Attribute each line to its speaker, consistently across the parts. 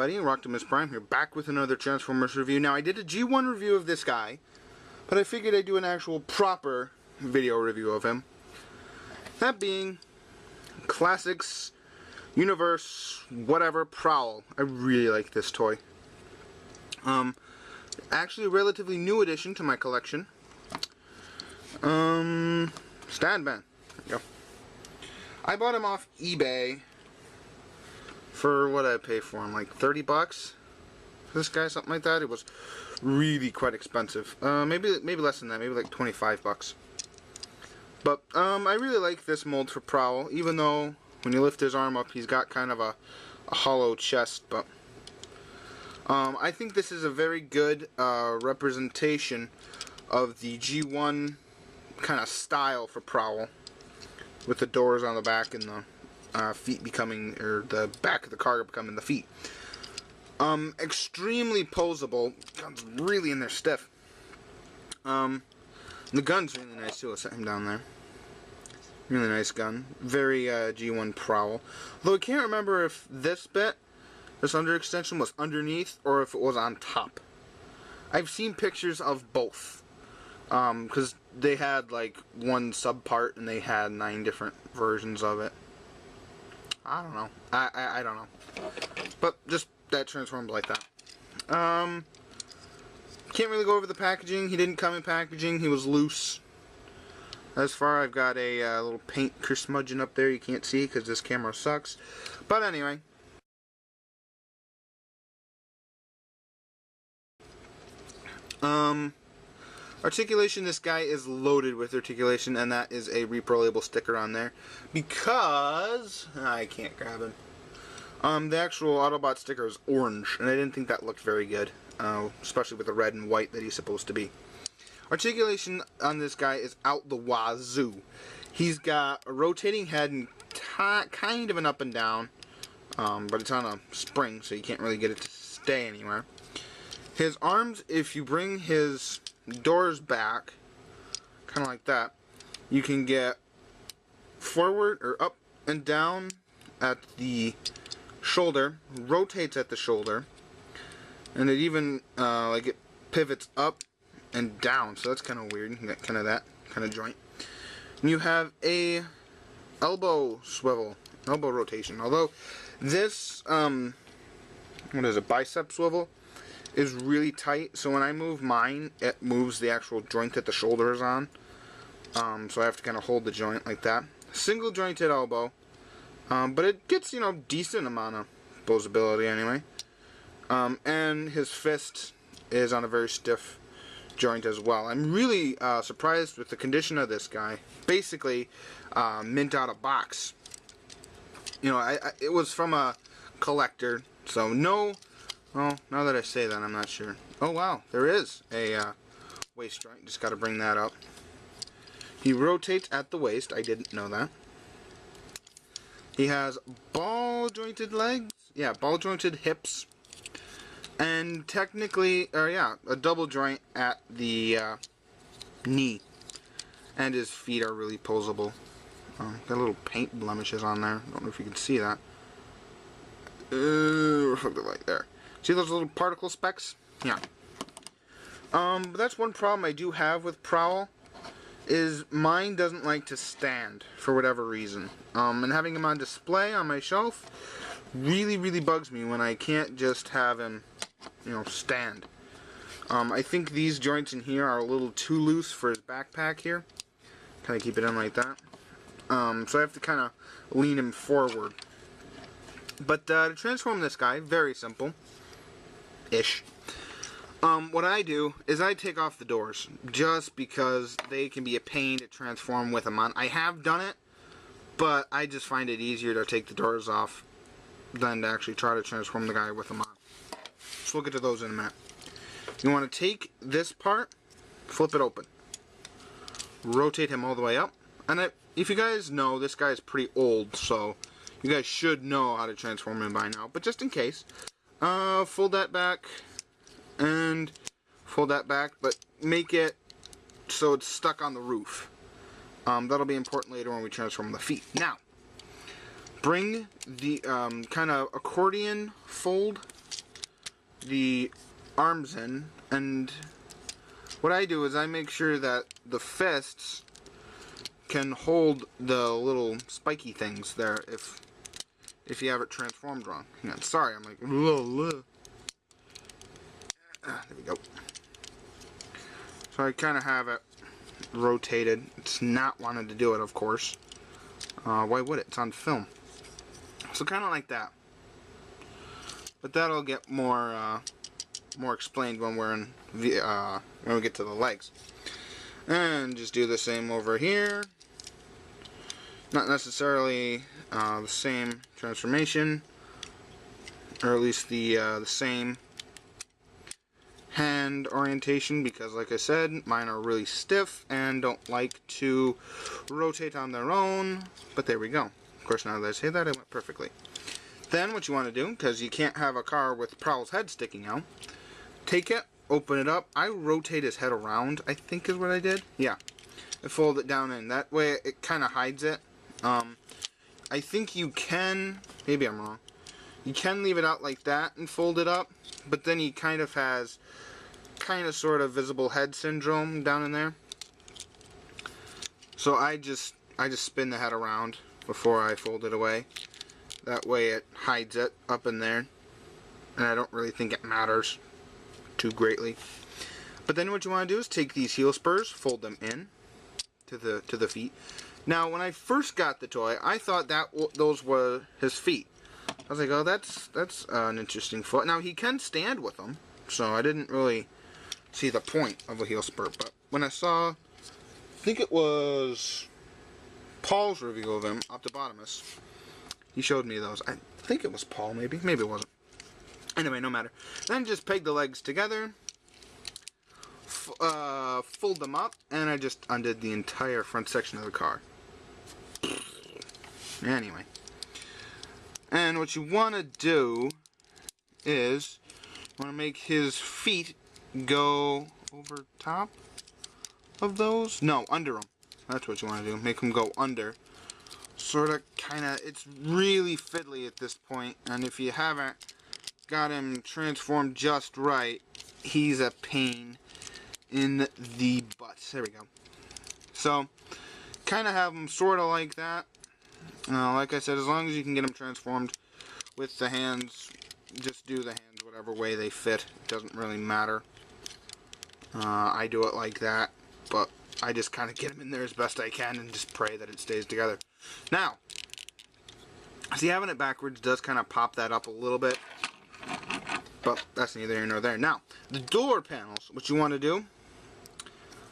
Speaker 1: everybody, Optimus Prime here, back with another Transformers review. Now, I did a G1 review of this guy, but I figured I'd do an actual proper video review of him. That being, Classics, Universe, whatever, Prowl. I really like this toy. Actually a relatively new addition to my collection. Stand Man. There you go. I bought him off eBay. For what I pay for him, like 30 bucks for this guy, something like that. It was really quite expensive. Maybe less than that, maybe like 25 bucks. But I really like this mold for Prowl, even though when you lift his arm up, he's got kind of a hollow chest. But I think this is a very good representation of the G1 kind of style for Prowl, with the doors on the back and the feet becoming, or the back of the car becoming the feet. Extremely posable. Gun's really in there stiff. The gun's really nice too. I'll set him down there. Really nice gun. Very G1 Prowl. Though I can't remember if this bit, this under extension, was underneath or if it was on top. I've seen pictures of both. Because they had like one sub part and they had 9 different versions of it. I don't know. I don't know. But just that transformed like that. Can't really go over the packaging. He didn't come in packaging. He was loose. As far, I've got a little paint smudging up there. You can't see because this camera sucks. But anyway. Articulation, this guy is loaded with articulation, and that is a Repro label sticker on there. Because I can't grab him. The actual Autobot sticker is orange, and I didn't think that looked very good. Especially with the red and white that he's supposed to be. Articulation on this guy is out the wazoo. He's got a rotating head and kind of an up and down. But it's on a spring, so you can't really get it to stay anywhere. His arms, if you bring his doors back, kind of like that, you can get forward or up and down at the shoulder, rotates at the shoulder, and it even like it pivots up and down, so that's kind of weird. You got kind of that kind of joint. And you have a elbow swivel, elbow rotation. Although this what is it, bicep swivel is really tight, so when I move mine, it moves the actual joint that the shoulder is on. So I have to kind of hold the joint like that. Single jointed elbow, but it gets, you know, decent amount of posability anyway. And his fist is on a very stiff joint as well. I'm really surprised with the condition of this guy. Basically, mint out of box. You know, it was from a collector, so no. Well, now that I say that, I'm not sure. Oh wow, there is a waist joint. Just got to bring that up. He rotates at the waist. I didn't know that. He has ball jointed legs. Yeah, ball jointed hips. And technically, or yeah, a double joint at the knee. And his feet are really posable. Got little paint blemishes on there. Don't know if you can see that. Reflective light there. See those little particle specks? Yeah. But that's one problem I do have with Prowl, is mine doesn't like to stand for whatever reason. And having him on display on my shelf really bugs me when I can't just have him, you know, stand. I think these joints in here are a little too loose for his backpack here. Kind of keep it in like that. So I have to kind of lean him forward. But to transform this guy, very simple. Ish. What I do is I take off the doors, just because they can be a pain to transform with them on. I have done it, but I just find it easier to take the doors off than to actually try to transform the guy with them on. So we'll get to those in a minute. You want to take this part, flip it open, rotate him all the way up, and if you guys know, this guy is pretty old, so you guys should know how to transform him by now, but just in case, fold that back and fold that back, but make it so it's stuck on the roof. That'll be important later when we transform the feet. Now, bring the kind of accordion fold the arms in, and what I do is I make sure that the fists can hold the little spiky things there if you have it transformed wrong. Hang on, sorry, I'm like, there we go. So I kind of have it rotated. It's not wanting to do it, of course. Why would it? It's on film. So kind of like that. But that'll get more explained when we're in when we get to the legs. And just do the same over here. Not necessarily the same transformation, or at least the same hand orientation, because like I said, mine are really stiff and don't like to rotate on their own. But there we go. Of course, now that I say that, it went perfectly. Then what you want to do, because you can't have a car with Prowl's head sticking out, take it, open it up. I rotate his head around, I think is what I did. Yeah. And fold it down in. That way it kind of hides it. I think you can, maybe I'm wrong, you can leave it out like that and fold it up, but then he kind of has sort of visible head syndrome down in there. So I just spin the head around before I fold it away. That way it hides it up in there, and I don't really think it matters too greatly. But then what you want to do is take these heel spurs, fold them in to the feet. Now, when I first got the toy, I thought that those were his feet. I was like, oh, that's an interesting foot. Now, he can stand with them, so I didn't really see the point of a heel spur. But when I saw, I think it was Paul's review of him, Optobotomus, he showed me those. I think it was Paul, maybe. Maybe it wasn't. Anyway, no matter. Then just peg the legs together, fold them up, and I just undid the entire front section of the car. Anyway. And what you want to do is you want to make his feet go over top of those. No, under them. That's what you want to do. Make them go under. Sort of, kind of, it's really fiddly at this point. And if you haven't got him transformed just right, he's a pain in the butt. There we go. So, kind of have them sort of like that. Like I said, as long as you can get them transformed with the hands, just do the hands whatever way they fit. It doesn't really matter. I do it like that, but I just kind of get them in there as best I can and just pray that it stays together. Now, see, having it backwards does kind of pop that up a little bit, but that's neither here nor there. Now, the door panels, what you want to do,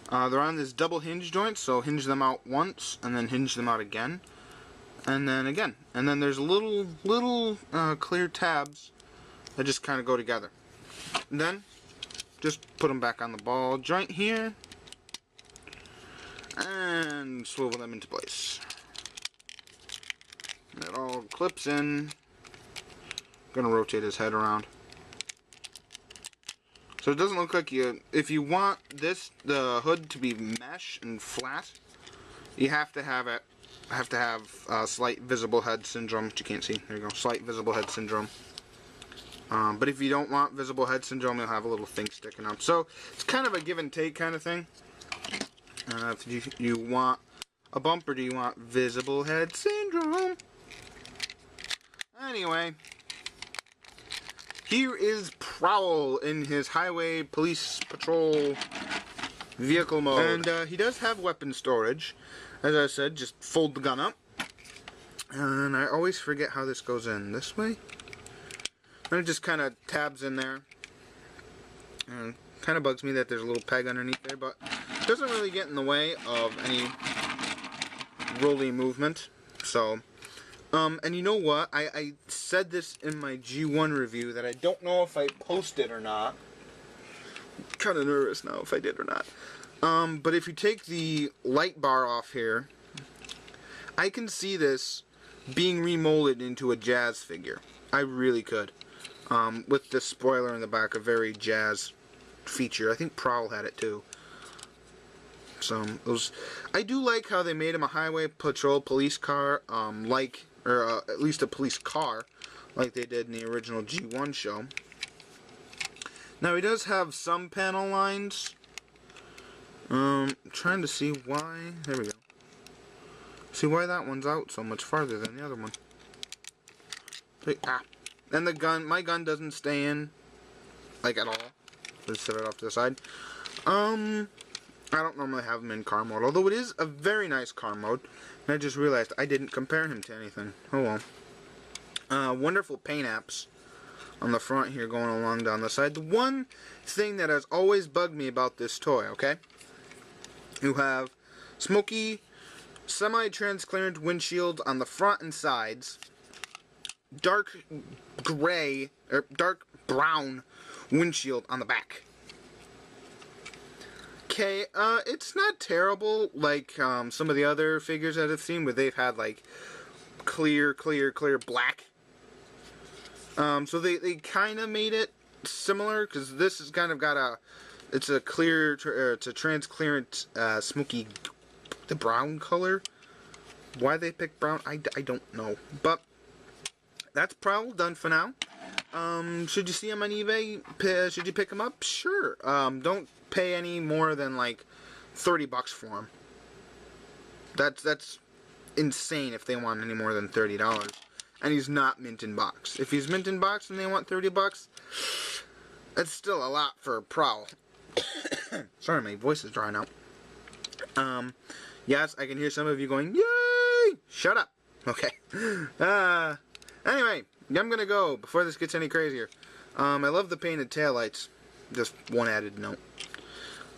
Speaker 1: they're on this double hinge joint, so hinge them out once and then hinge them out again. And then again. And then there's little clear tabs that just kind of go together. And then just put them back on the ball joint here and swivel them into place. And it all clips in. I'm gonna rotate his head around. So it doesn't look like you, if you want the hood to be mesh and flat, you have to have slight visible head syndrome, which you can't see. There you go, slight visible head syndrome. But if you don't want visible head syndrome, you'll have a little thing sticking out. So it's kind of a give and take kind of thing. If you want a bump, or do you want visible head syndrome? Anyway, here is Prowl in his highway police patrol vehicle mode. And he does have weapon storage. As I said, just fold the gun up. And I always forget how this goes in. This way? And it just kind of tabs in there. And kind of bugs me that there's a little peg underneath there, but it doesn't really get in the way of any rolly movement. So, and you know what? I said this in my G1 review that I don't know if I posted or not. I'm kind of nervous now if I did or not. But if you take the light bar off here, I can see this being remolded into a Jazz figure. I really could. With this spoiler in the back, a very Jazz feature. I think Prowl had it too. So, I do like how they made him a highway patrol police car, or at least a police car, like they did in the original G1 show. Now he does have some panel lines. Trying to see why. There we go. See why that one's out so much farther than the other one. And the gun, my gun doesn't stay in, like, at all. Let's set it off to the side. I don't normally have him in car mode, although it is a very nice car mode. And I just realized I didn't compare him to anything. Oh well. Wonderful paint apps on the front here going along down the side. The one thing that has always bugged me about this toy, okay? You have smoky, semi-transparent windshields on the front and sides. Dark gray, or dark brown windshield on the back. Okay, it's not terrible like some of the other figures that I've seen where they've had like clear black. So they kind of made it similar because this has kind of got it's a clear, it's a transparent, smoky, the brown color. Why they picked brown, I don't know. But that's Prowl done for now. Should you see him on eBay? Should you pick him up? Sure. Don't pay any more than like $30 for him. That's insane if they want any more than $30. And he's not mint in box. If he's mint in box and they want $30, that's still a lot for Prowl. Sorry, my voice is drying out. Yes, I can hear some of you going, yay! Shut up. Okay. Anyway, I'm gonna go before this gets any crazier. I love the painted taillights. Just one added note.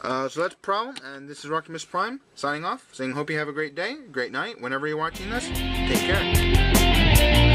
Speaker 1: So that's Prowl, and this is Rockimus Prime, signing off, saying hope you have a great day, great night, whenever you're watching this. Take care.